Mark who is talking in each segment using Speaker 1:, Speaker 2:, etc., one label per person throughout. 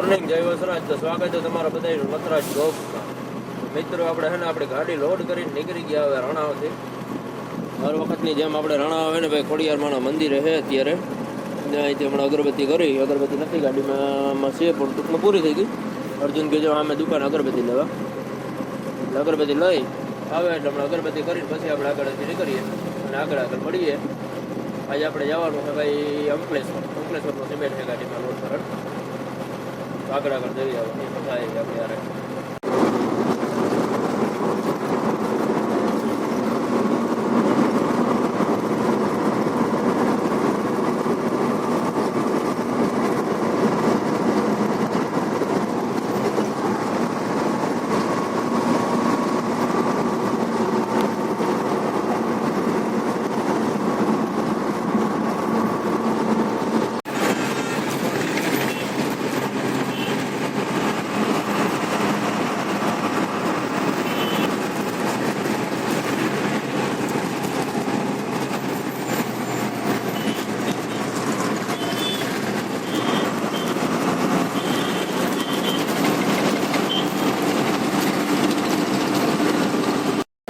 Speaker 1: Morning જય વસરાજ. તો સ્વાગત છે તમારા બધાનું વસરાજ બ્લોગમાં. મિત્રો આપણે આપણી ગાડી લોડ કરીને નીકળી ગયા હવે રણાવથી. હર વખતની જેમ આપણે રણાવ આવે ને ભાઈ ખોડિયારમાંના મંદિરે છે અત્યારે. અહીંથી હમણાં અગરબત્તી કરી, અગરબત્તી નથી ગાડીમાં છે પણ ટૂંકમાં પૂરી થઈ ગઈ. અર્જુન કે જો અમે દુકાન અગરબત્તી લેવા, એટલે અગરબત્તી લઈ આવે એટલે હમણાં અગરબત્તી કરીને પછી આપણે આગળ નીકળીએ અને આગળ મળીએ. આજે આપણે જવાનું છે ભાઈ અંકલેશ્વરનો સિમેન્ટ છે ગાડીમાં લોડ સરળ. આગળ જઈ આવવાની મજા આવી આપણે યાર.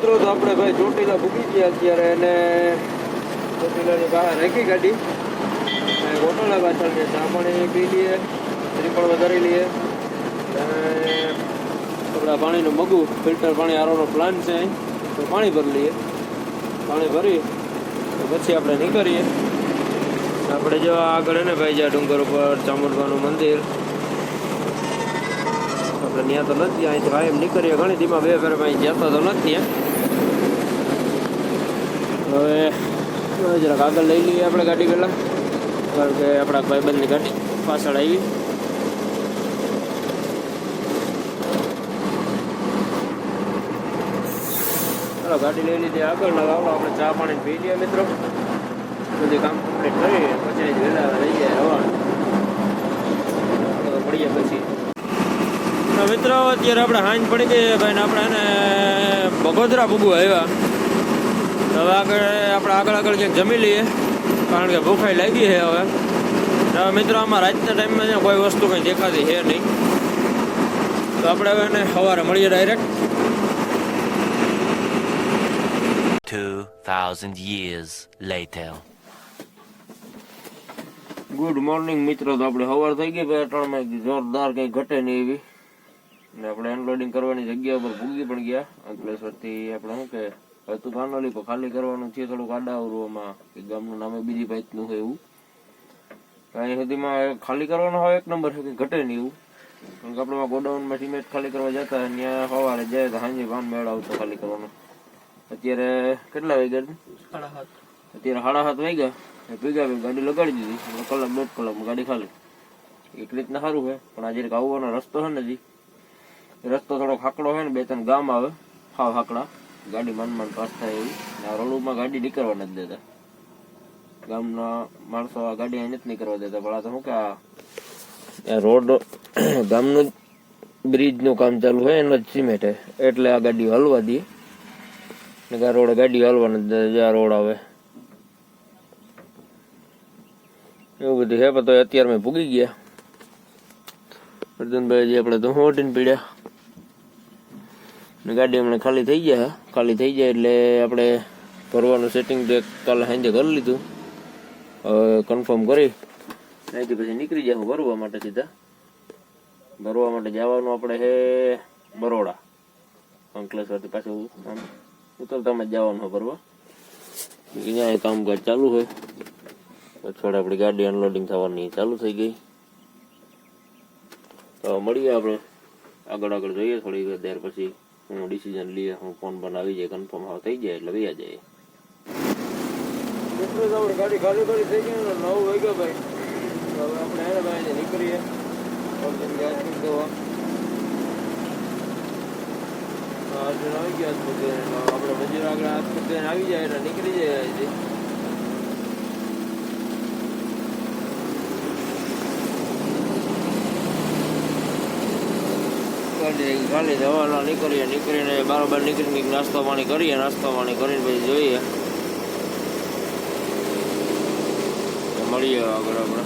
Speaker 1: તો આપણે ભાઈ ચોટીલા ભૂગી ગયા અત્યારે, અને ચોટીલાની બહાર રાખી ગાડી હોટલા પાછળ છે. ચા પાણી પી લઈએ, શ્રીફળ વધારી લઈએ, આપણા પાણીનું મગું ફિલ્ટર પાણી આરોનો પ્લાન છે અહીં, તો પાણી ભરી લઈએ. પાણી ભરી તો પછી આપણે નીકળીએ. આપણે જો આગળ ને ભાઈ જ્યાં ડુંગર ઉપર ચામુંડમાનું મંદિર, આપણે ત્યાં તો નથી, અહીંથી કાયમ નીકળીએ ઘણી ધીમા બે ફેર અહીં જતા તો નથી. હવે જરાક આગળ લઈ લઈએ આપણે ગાડી પહેલાં, કારણ કે આપણા ભાઈબંધની ગાડી પાછળ આવી. ચાલો ગાડી લઈ લીધી આગળ. લાવો આપણે ચા પાણી પી લઈએ મિત્રો, બધી કામ કમ્પ્લીટ કરી પછી વહેલા લઈ જાય રવા પડીએ પછી. મિત્રો અત્યારે આપણે હાંજ પડી ગઈ ભાઈ ને, આપણે એને બગોદરા ભૂગું આવ્યા. હવે આપણે આગળ ક્યાંક જમી લઈએ, કારણ કે ભૂખાઈ લાગી છે હવે. મિત્રો આમાં રાતના ટાઈમમાં કોઈ વસ્તુ કંઈ દેખાતી છે નહીં, તો આપણે હવે એને સવારે મળીએ direct.
Speaker 2: 2000 years later.
Speaker 1: Good morning મિત્રો. તો આપણે સવાર થઈ ગઈ ભાઈ, અટાણમાં જોરદાર કંઈ ઘટે નહીં એવી. ને આપણે અનલોડિંગ કરવાની જગ્યા ઉપર ભૂગી પણ ગયા. અંકલેશ્વરથી આપણે શું કે હતું કાનોલી પર ખાલી કરવાનું છે, થોડુંક આડાવરુંમાં કે ગામનું નામે બીજી ભાઈનું હોય એવું. અહીં સુધીમાં ખાલી કરવાનો હોય એક નંબર છે, કે ઘટે નહીં એવું. કારણ કે આપણે ગોડાઉનમાં સિમેન્ટ ખાલી કરવા જતા ત્યાં સવારે જાય તો સાંજે ભાન મેળ આવતો ખાલી કરવાનો. અત્યારે કેટલા વાગ્યા? 7:30. અત્યારે 7:30 વાગ્યા. ભેગા ગાડી લગાડી દીધી, કલાક 1.5 કલાકમાં ગાડી ખાલી. એક રીતના સારું છે, પણ આ જરીક આવવાનો રસ્તો છે ને, હજી રસ્તો થોડો ખાકડો હોય ને, 2-3 ગામ આવે હાવ હાકડા, ગાડી માંડ પાસ થાય એવું. આ રોડમાં ગાડી નીકળવા નથી દેતા ગામના માણસો, આ ગાડી અહીં નથી નીકળવા દેતા. પણ આ તો શું કે આ રોડ ગામનું બ્રિજનું કામ ચાલુ હોય એનો જ સિમેન્ટ છે, એટલે આ ગાડીઓ હલવા દે ને. આ રોડે ગાડીઓ હલવા નથી દેતા, જ્યાં રોડ આવે એવું બધું છે. પણ તો અત્યારે મેં ભૂગી ગયા. અર્જુનભાઈ જે આપણે તો ઓટીને પીડ્યા ને ગાડી હમણાં ખાલી થઈ ગયા. ખાલી થઈ જાય એટલે આપણે ભરવાનું સેટિંગ તો કાલે સાંજે કરી લીધું. હવે કન્ફર્મ કરી અહીંથી પછી નીકળી જાય ભરવા માટે. સીધા ભરવા માટે જવાનું આપણે છે બરોડા. અંકલેશ્વરથી પાછું ઉતરતામાં જ જવાનું હોય ભરવા. અહીંયા કામકાજ ચાલુ હોય. છોડે આપણી ગાડી અનલોડિંગ થવાની ચાલુ થઈ ગઈ. તો મળીએ આપણે આગળ જોઈએ થોડી દેર પછી. હું ડિસિઝન લઈએ, હું ફોન પણ આવી જાય, કન્ફર્મ થઈ જાય એટલે વૈયા જાય. ગાડી ખાલી થઈ ગઈ, 9 વાગ્યા ભાઈ. હવે આપણે એને ભાઈ નીકળીએ અર્જુન આવી ગયા. આપણે મજૂર આગળ હાથ આવી જાય એટલે નીકળી જાય અહીંથી. ખાલી જવાના નીકળીને બરાબર નીકળીને નાસ્તો પાણી કરીને પછી જોઈએ મળીએ આગળ આપણે.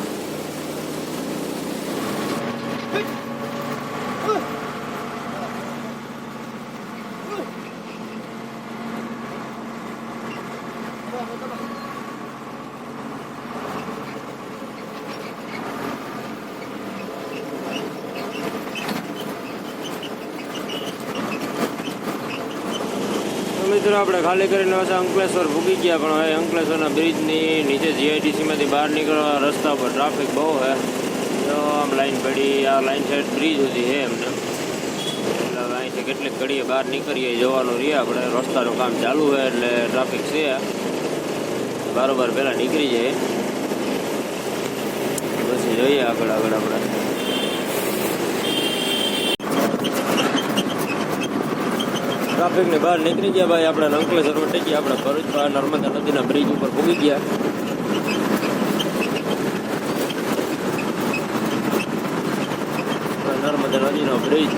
Speaker 1: મિત્રો આપણે ખાલી કરીને પાછા અંકલેશ્વર ભૂગી ગયા, પણ હવે અંકલેશ્વરના બ્રિજની નીચે જીઆઈડીસીમાંથી બહાર નીકળવા રસ્તા પર ટ્રાફિક બહુ છે. જો આમ લાઈન પડી, આ લાઈન સાઈડ બ્રિજ સુધી છે એમને. એટલે હવે અહીંથી કેટલીક ઘડીએ બહાર નીકળીએ જવાનું રહીએ. આપણે રસ્તાનું કામ ચાલુ છે એટલે ટ્રાફિક છે, બરાબર પહેલાં નીકળી જાય પછી જોઈએ આગળ આપણે. ટ્રાફિકની બહાર નીકળી ગયા ભાઈ. આપણે અંકલેશ્વર વટી ગયા, આપણે ભરૂચ નર્મદા નદીના બ્રિજ ઉપર પૂગી ગયા. નર્મદા નદીનો બ્રિજ.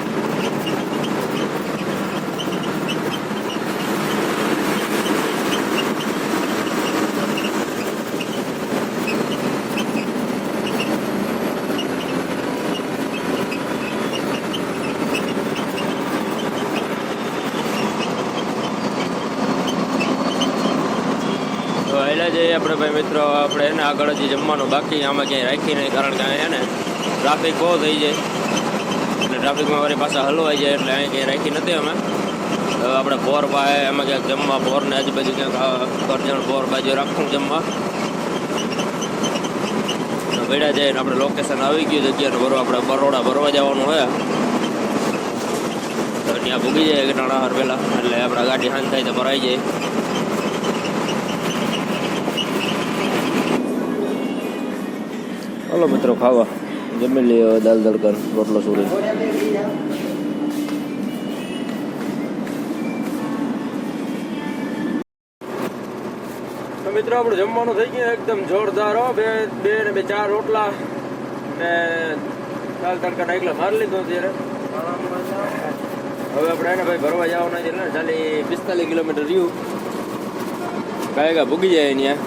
Speaker 1: વહેલા જઈએ આપણે ભાઈ મિત્રો. આપણે એને આગળ હજી જમવાનું બાકી, આમાં ક્યાંય રાખી નહીં, કારણ કે એને ટ્રાફિક બહુ થઈ જાય એટલે ટ્રાફિકમાં મારી પાસે હલવાઈ જાય એટલે અહીં ક્યાંય રાખી નથી અમે. હવે આપણે બોર પાસે એમાં ક્યાંક જમવા, બોરને આજુબાજુ ક્યાંક કરજણ બોર બાજુ રાખવું જમવા. વેડા જઈને આપણે લોકેશન આવી ગયું જગ્યાનું ભરવા. આપણે બરોડા ભરવા જવાનું હોય તો ત્યાં ભૂગી જાય ઘટાણા હાર પહેલાં, એટલે આપણે ગાડી હાન થાય તો ભરાઈ જાય. હાલો મિત્રો ખાવા જમી લઈએ દાલ તડકા રોટલો સુરી. તો મિત્રો આપણું જમવાનું થઈ ગયું એકદમ જોરદાર હો. બે ને બે ચાર રોટલા ને દાલ તડકા નાખલા મારી લીધો ત્યારે. હવે આપણે એને ભાઈ ભરવા જવાના છે એટલે ખાલી 45 કિલોમીટર રહ્યું. કાંઈ ભૂગી જાય ત્યાં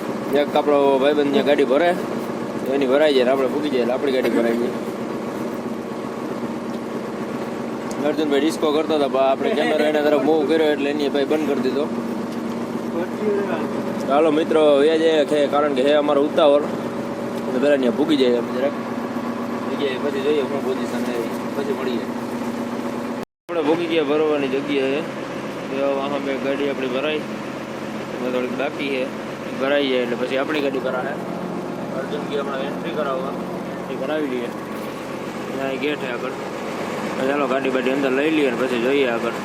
Speaker 1: એક આપણો ભાઈબંધ ત્યાં ગાડી ભરે એની ભરાઈ જાય, આપણે ભૂગી જાય એટલે આપણી ગાડી ભરાઈ જાય. અર્જુનભાઈ ડિસ્કો કરતા હતા, આપણે કેમેરા એના તરફ મૂવ કર્યો એટલે એની ભાઈ બંધ કરી દીધો. ચાલો મિત્રો એ જાય છે, કારણ કે હે અમારો ઉતાવળ એટલે પહેલાં ત્યાં ભૂગી જાય આપણે જરાક જગ્યાએ, પછી જોઈએ હું પોઝિશન પછી મળીએ. આપણે ભૂગી ગયા ભરવાની જગ્યાએ. વાહન બે ગાડી આપણી ભરાઈ, એમાં થોડીક બાકી છે, ભરાઈ જાય એટલે પછી આપણી ગાડી ભરાય. અર્જુન કે હમણાં એન્ટ્રી કરાવવા એ કરાવી લઈએ, ત્યાં ગેટ છે આગળ. ચાલો ગાડી બાડી અંદર લઈ લઈએ અને પછી જોઈએ આગળ.